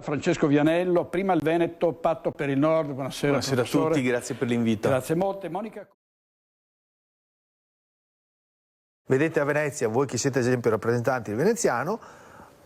Francesco Vianello, prima il Veneto, Patto per il Nord. Buonasera, buonasera a tutti, grazie per l'invito. Grazie molte. Monica. Vedete a Venezia, voi che siete ad esempio rappresentanti del veneziano,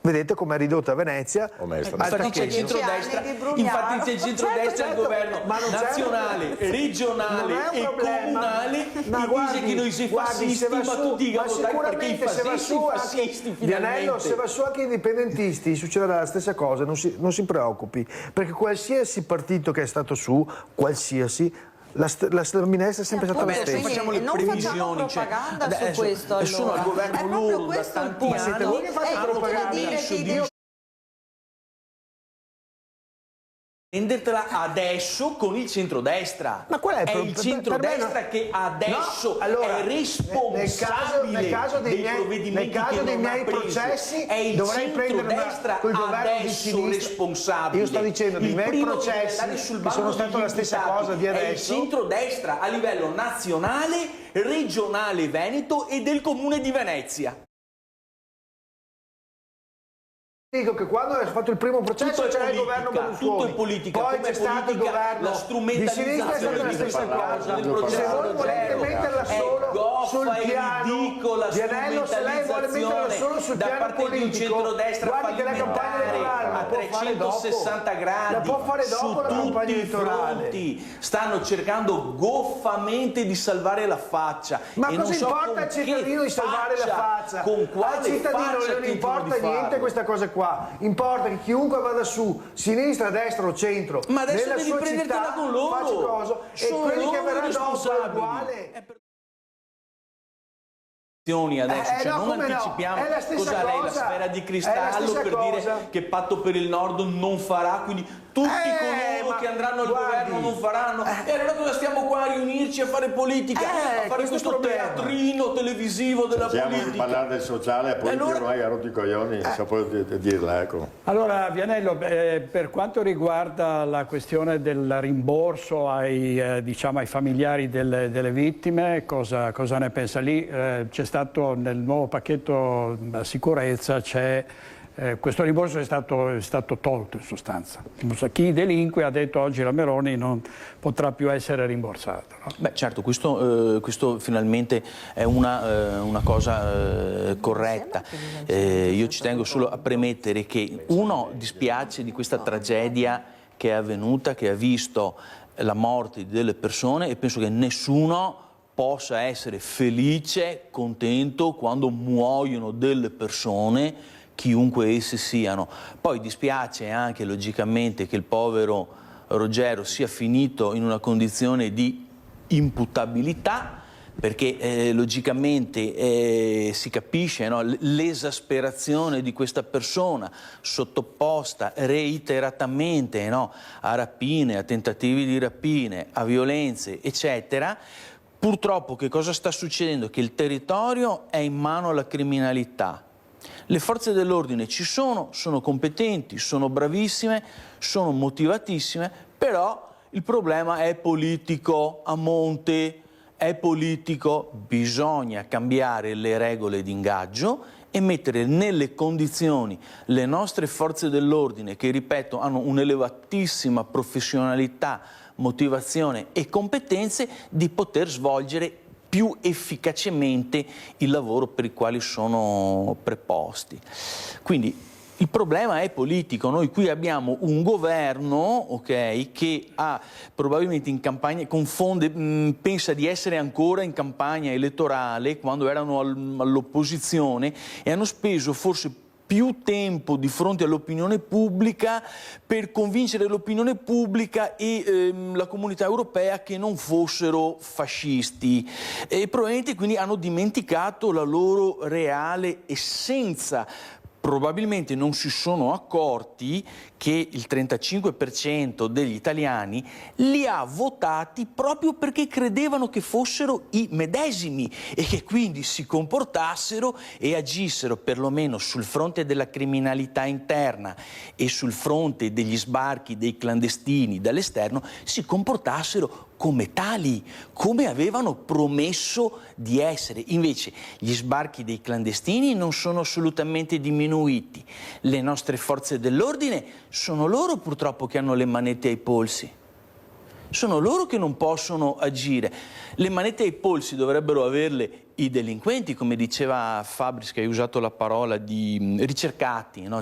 vedete com'è ridotta Venezia. Infatti c'è il centrodestra, infatti c'è il centrodestra al governo nazionale, regionale e comunale, dice che noi siamo fascisti, ma tutti a votare perché i fascisti finalmente. Vianello, se va su anche i indipendentisti succederà la stessa cosa, non si preoccupi, perché qualsiasi partito che è stato su, qualsiasi, la minestra è sempre stata la stessa. Facciamo le previsioni, propaganda su questo, allora. Sono al governo loro da tanti anni, siete voi che fate propaganda. Prendertela adesso con il centrodestra. Ma qual è il centrodestra che adesso è responsabile dei provvedimenti che non ha preso. È il centrodestra adesso responsabile. Io sto dicendo di miei processi che sono stato la stessa cosa di adesso. È il centrodestra a livello nazionale, regionale Veneto e del comune di Venezia. Dico che quando è fatto il primo processo c'era il governo Berlusconi, tutto è politica, poi c'è stato il governo di sinistra, è stata la stessa cosa. Se voi volete metterla solo sul piano, Vianello, se lei vuole metterla solo sul piano politico, guardi che la campagna elettorale la può fare dopo, 360 gradi, la può fare dopo la campagna elettorale. Stanno cercando goffamente di salvare la faccia. Ma cosa importa al cittadino di salvare la faccia? Con quale al cittadino non importa niente questa cosa qua, importa che chiunque vada su, sinistra, destra o centro, ma adesso nella devi sua prendertela città, con loro, faccia cosa, e quelli che verranno dopo è uguale. Adesso, non anticipiamo cosa lei, la sfera di cristallo per dire che Patto per il Nord non farà, quindi tutti coloro che andranno al governo non faranno. E allora cosa stiamo qua a riunirci a fare politica, a fare questo teatrino televisivo della politica? Parlare del sociale, poi ormai ha rotto i coglioni, sapevo dirla, ecco. Allora Vianello, per quanto riguarda la questione del rimborso ai, diciamo, ai familiari delle vittime, cosa ne pensa lì? C'è stato nel nuovo pacchetto sicurezza, questo rimborso è stato tolto in sostanza. Chi delinque, ha detto oggi la Meloni, non potrà più essere rimborsato. No? Beh certo, questo finalmente è una cosa corretta. Io ci tengo solo a premettere che uno dispiace di questa tragedia che è avvenuta, che ha visto la morte delle persone, e penso che nessuno possa essere felice, contento quando muoiono delle persone, chiunque esse siano. Poi dispiace anche logicamente che il povero Ruggero sia finito in una condizione di imputabilità, perché logicamente si capisce, no? L'esasperazione di questa persona sottoposta reiteratamente, no? A rapine, a tentativi di rapine, a violenze, eccetera. Purtroppo che cosa sta succedendo? Che il territorio è in mano alla criminalità. Le forze dell'ordine ci sono competenti, sono bravissime, sono motivatissime, però il problema è politico a monte, è politico, bisogna cambiare le regole di ingaggio e mettere nelle condizioni le nostre forze dell'ordine, che ripeto hanno un'elevatissima professionalità, motivazione e competenze, di poter svolgere più efficacemente il lavoro per il quale sono preposti. Quindi il problema è politico. Noi qui abbiamo un governo, okay, che ha probabilmente in campagna, pensa di essere ancora in campagna elettorale quando erano all'opposizione, e hanno speso forse più tempo di fronte all'opinione pubblica per convincere l'opinione pubblica e la comunità europea che non fossero fascisti, e probabilmente quindi hanno dimenticato la loro reale essenza. Probabilmente non si sono accorti che il 35% degli italiani li ha votati proprio perché credevano che fossero i medesimi e che quindi si comportassero e agissero, perlomeno sul fronte della criminalità interna e sul fronte degli sbarchi dei clandestini dall'esterno, si comportassero come tali, come avevano promesso di essere. Invece gli sbarchi dei clandestini non sono assolutamente diminuiti. Le nostre forze dell'ordine sono loro purtroppo che hanno le manette ai polsi. Sono loro che non possono agire. Le manette ai polsi dovrebbero averle i delinquenti, come diceva Fabris, che hai usato la parola di ricercati, no?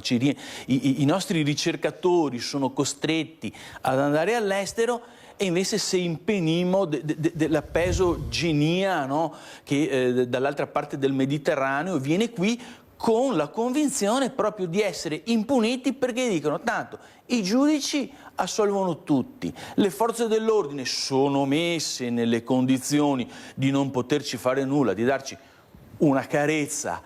I nostri ricercatori sono costretti ad andare all'estero e invece se impenimo della peso genia, no? Che dall'altra parte del Mediterraneo viene qui con la convinzione proprio di essere impuniti, perché dicono tanto i giudici assolvono tutti, le forze dell'ordine sono messe nelle condizioni di non poterci fare nulla, di darci una carezza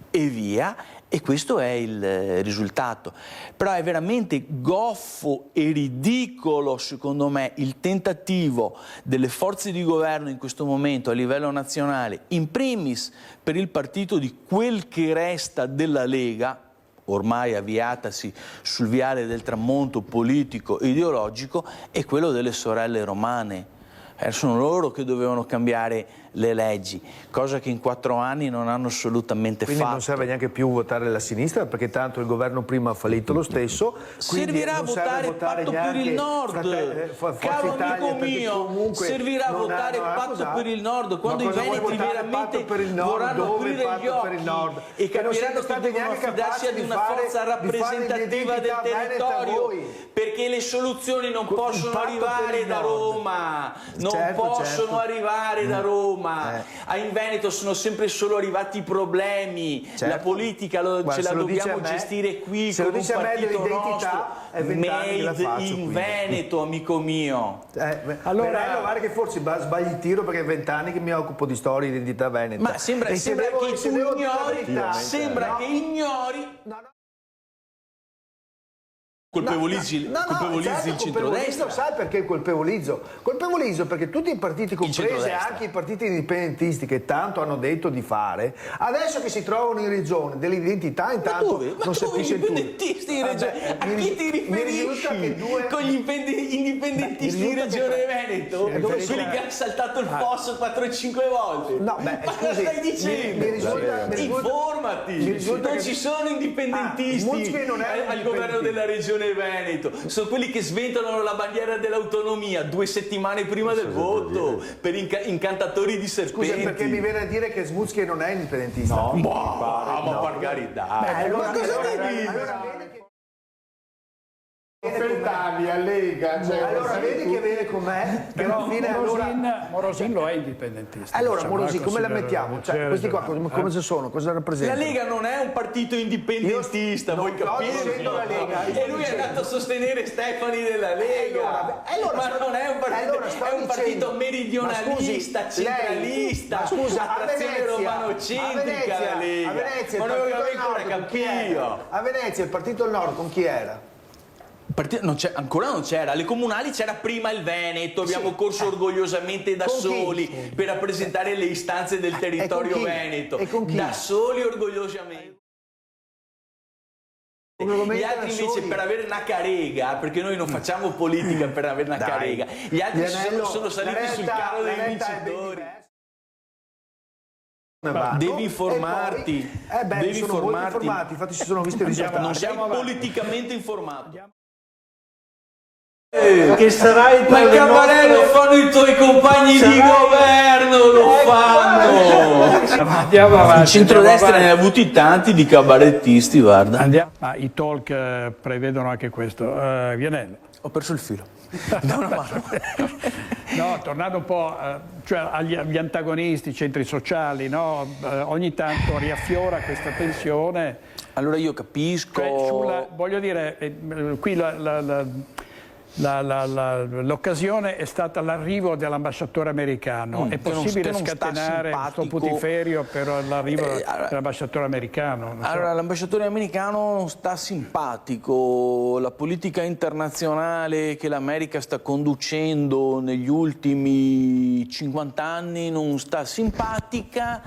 e via, e questo è il risultato. Però è veramente goffo e ridicolo, secondo me, il tentativo delle forze di governo in questo momento a livello nazionale, in primis per il partito di quel che resta della Lega, ormai avviatasi sul viale del tramonto politico e ideologico, e quello delle sorelle romane. Sono loro che dovevano cambiare le leggi, cosa che in 4 anni non hanno assolutamente quindi fatto. Non serve neanche più votare la sinistra, perché tanto il governo prima ha fallito lo stesso. Servirà votare Patto per il Nord, caro amico mio, servirà votare Patto per il Nord, quando i veneti veramente vorranno aprire gli occhi e capiranno che devono affidarsi ad una forza rappresentativa del territorio, perché le soluzioni non possono arrivare da Roma, non possono arrivare da Roma. In Veneto sono sempre solo arrivati i problemi, la politica ce la dobbiamo gestire qui con un partito nostro, made in Veneto, amico mio. Allora, guarda che forse sbagli il tiro, perché è 20 anni che mi occupo di storia e identità veneta. Ma sembra che tu ignori, sembra che ignori. Colpevolizzi il centrodestra. Sai perché colpevolizzo? Colpevolizzo perché tutti i partiti, compresi anche i partiti indipendentisti, che tanto hanno detto di fare, adesso che si trovano in regione dell'identità, intanto non si capisce il indipendentisti in regione. A chi ti riferisci? Con gli indipendentisti in regione Veneto? Quelli che hanno saltato il fosso 4-5 volte? No, beh, ma cosa stai dicendo? Informati! Non ci sono indipendentisti al governo della regione Veneto, sono quelli che sventolano la bandiera dell'autonomia 2 settimane prima del voto per incantatori di serpenti. Scusa, perché mi viene a dire che Smutsky non è indipendentista? No, ma per carità. Ma cosa devi dire? Per Italia, Lega, cioè, allora vedi che viene con me, che alla fine Morosin lo è indipendentista. Allora Morosin come la mettiamo? Cioè, questi qua come sono? Cosa rappresentano? La Lega non è un partito indipendentista, voi capite? E lui è andato a sostenere Stefani della Lega. Ma non è un partito, è un partito meridionalista, centralista, attrazione romanocentrica la Lega. Ma non avevo ancora capito. A Venezia il partito del Nord con chi era? Ancora non c'era, alle comunali c'era prima il Veneto, abbiamo corso orgogliosamente da soli per rappresentare le istanze del territorio veneto, da soli orgogliosamente. Gli altri invece per avere una carega, perché noi non facciamo politica per avere una carega, gli altri sono saliti sul carro dei vincitori. Devi informarti, devi informarti. Infatti si sono visti i risultati. Non sei politicamente informato. Che sarai ma il cabaret lo fanno i tuoi compagni di governo, lo fanno. Andiamo avanti. Il centrodestra ne ha avuti tanti di cabarettisti, guarda. I talk prevedono anche questo. Vianelli. Ho perso il filo. Da una mano. No, tornando un po' cioè agli antagonisti, centri sociali, no? Ogni tanto riaffiora questa tensione. Allora io capisco. Cioè, voglio dire, qui l'occasione è stata l'arrivo dell'ambasciatore americano. È possibile scatenare questo putiferio per l'arrivo dell'ambasciatore americano? Allora, l'ambasciatore americano non sta simpatico. La politica internazionale che l'America sta conducendo negli ultimi 50 anni non sta simpatica.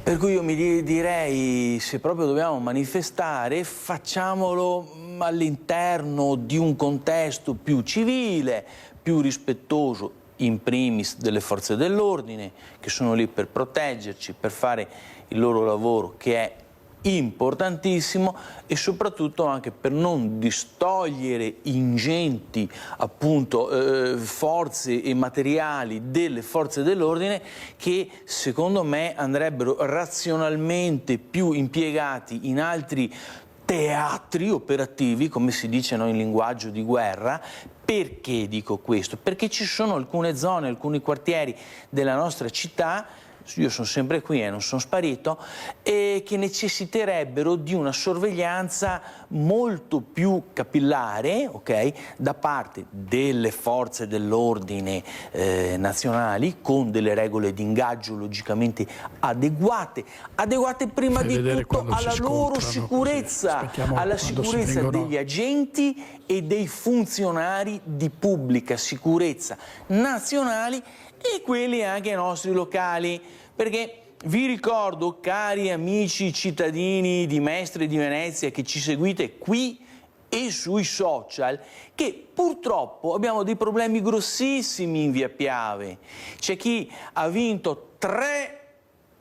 Per cui io mi direi, se proprio dobbiamo manifestare, facciamolo all'interno di un contesto più civile, più rispettoso in primis delle forze dell'ordine, che sono lì per proteggerci, per fare il loro lavoro, che è importantissimo, e soprattutto anche per non distogliere ingenti appunto forze e materiali delle forze dell'ordine, che secondo me andrebbero razionalmente più impiegati in altri teatri operativi, come si dice in linguaggio di guerra. Perché dico questo? Perché ci sono alcune zone, alcuni quartieri della nostra città, io sono sempre qui e non sono sparito, e che necessiterebbero di una sorveglianza molto più capillare, ok, da parte delle forze dell'ordine nazionali, con delle regole di ingaggio logicamente adeguate prima di tutto alla loro sicurezza, alla sicurezza degli agenti e dei funzionari di pubblica sicurezza nazionali e quelli anche nostri locali, perché vi ricordo, cari amici cittadini di Mestre di Venezia che ci seguite qui e sui social, che purtroppo abbiamo dei problemi grossissimi in via Piave. C'è chi ha vinto 3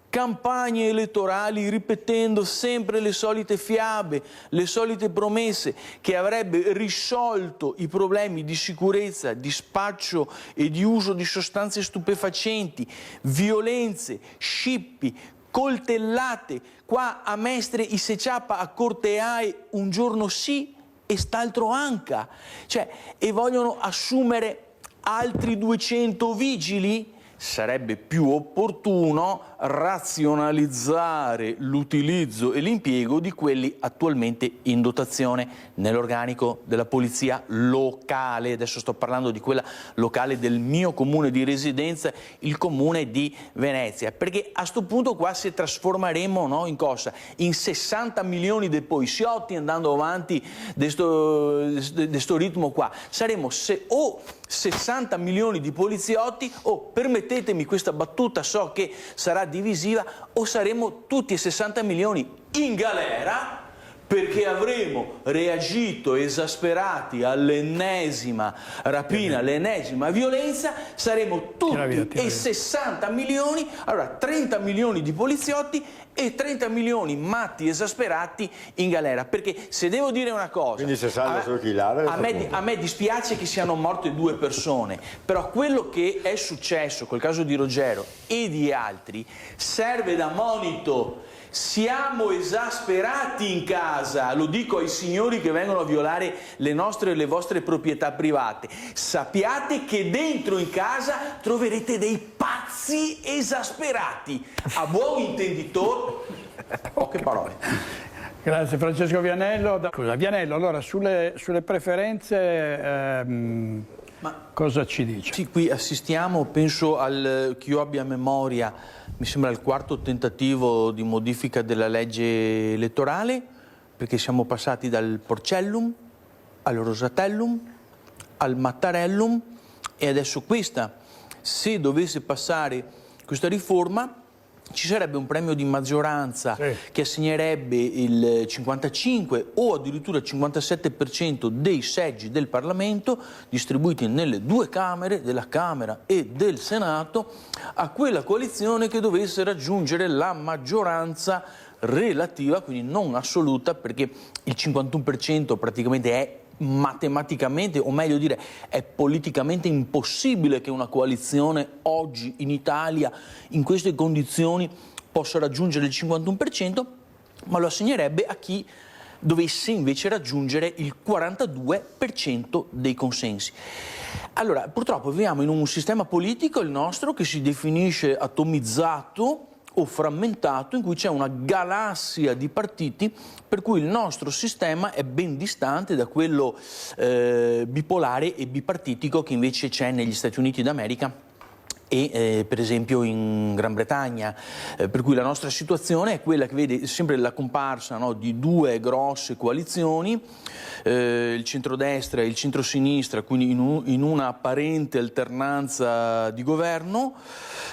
campagne elettorali ripetendo sempre le solite fiabe, le solite promesse, che avrebbe risolto i problemi di sicurezza, di spaccio e di uso di sostanze stupefacenti, violenze, scippi, coltellate. Qua a Mestre i se ciappa a Corteae un giorno sì e st'altro anca, cioè, e vogliono assumere altri 200 vigili. Sarebbe più opportuno razionalizzare l'utilizzo e l'impiego di quelli attualmente in dotazione nell'organico della polizia locale. Adesso sto parlando di quella locale del mio comune di residenza, il comune di Venezia, perché a sto punto qua si trasformeremo, no, in cosa? In 60 milioni di poliziotti andando avanti di sto ritmo qua. Saremo o 60 milioni di poliziotti o, permettetemi questa battuta, so che sarà divisiva, o saremo tutti e 60 milioni in galera perché avremo reagito esasperati all'ennesima rapina, all'ennesima violenza. Saremo tutti e 60 milioni, allora 30 milioni di poliziotti e 30 milioni matti esasperati in galera. Perché se devo dire una cosa, quindi 60 solo chilare, a me dispiace che siano morte 2 persone, però quello che è successo col caso di Ruggero e di altri serve da monito. Siamo esasperati in casa, lo dico ai signori che vengono a violare le nostre e le vostre proprietà private. Sappiate che dentro in casa troverete dei pazzi esasperati. A buon intenditore, poche parole. Grazie Francesco Vianello. Scusa, Vianello, allora sulle preferenze cosa ci dice? Sì, qui assistiamo, penso che io abbia a memoria, mi sembra il 4º tentativo di modifica della legge elettorale, perché siamo passati dal Porcellum al Rosatellum al Mattarellum, e adesso questa, se dovesse passare questa riforma, ci sarebbe un premio di maggioranza che assegnerebbe il 55 o addirittura il 57% dei seggi del Parlamento, distribuiti nelle 2 Camere, della Camera e del Senato, a quella coalizione che dovesse raggiungere la maggioranza relativa, quindi non assoluta, perché il 51% praticamente è matematicamente, o meglio dire, è politicamente impossibile che una coalizione oggi in Italia, in queste condizioni, possa raggiungere il 51%, ma lo assegnerebbe a chi dovesse invece raggiungere il 42% dei consensi. Allora, purtroppo viviamo in un sistema politico, il nostro, che si definisce atomizzato o frammentato, in cui c'è una galassia di partiti, per cui il nostro sistema è ben distante da quello bipolare e bipartitico che invece c'è negli Stati Uniti d'America e per esempio in Gran Bretagna, per cui la nostra situazione è quella che vede sempre la comparsa, no, di 2 grosse coalizioni, il centrodestra e il centrosinistra, quindi in una apparente alternanza di governo,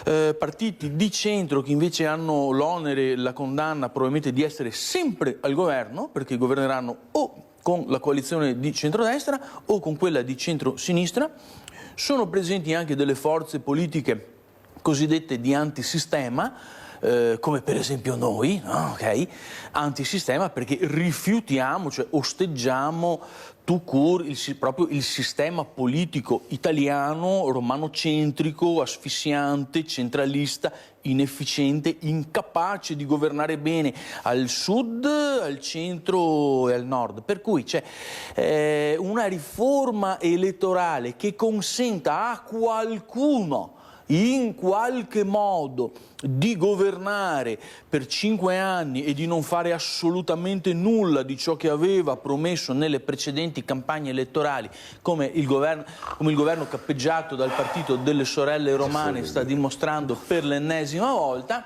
partiti di centro che invece hanno l'onere e la condanna probabilmente di essere sempre al governo, perché governeranno o con la coalizione di centrodestra o con quella di centrosinistra. sono presenti anche delle forze politiche cosiddette di antisistema, come per esempio noi, no? Okay? Antisistema perché rifiutiamo, cioè osteggiamo tout court proprio il sistema politico italiano, romanocentrico, asfissiante, centralista, inefficiente, incapace di governare bene al sud, al centro e al nord. Per cui c'è una riforma elettorale che consenta a qualcuno in qualche modo di governare per 5 anni e di non fare assolutamente nulla di ciò che aveva promesso nelle precedenti campagne elettorali, come il governo cappeggiato dal partito delle sorelle romane sta dimostrando per l'ennesima volta.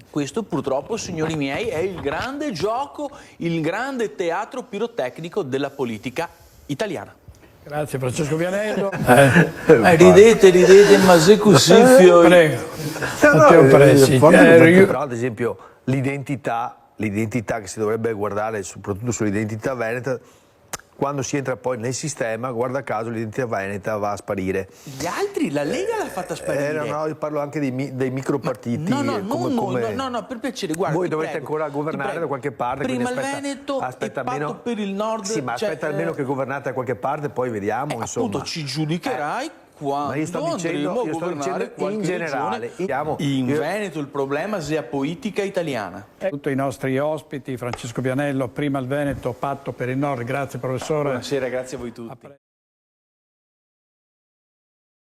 Questo purtroppo, signori miei, è il grande gioco, il grande teatro pirotecnico della politica italiana. Grazie Francesco Vianello. Ridete, ma se così Prego. Però ad esempio l'identità che si dovrebbe guardare soprattutto sull'identità veneta, quando si entra poi nel sistema, guarda caso l'identità veneta va a sparire. Gli altri, la Lega l'ha fatta sparire. No, io parlo anche dei micropartiti. No, per piacere, guarda. Voi dovete ancora governare da qualche parte. Prima il Veneto e patto per il nord. Sì, ma aspetta almeno che governate da qualche parte, poi vediamo. Insomma. Appunto ci giudicherai quando io sto dicendo in generale. In Veneto il problema è politica italiana. Tutti i nostri ospiti, Francesco Vianello, prima il Veneto, patto per il nord. Grazie professore. Buonasera, grazie a voi tutti.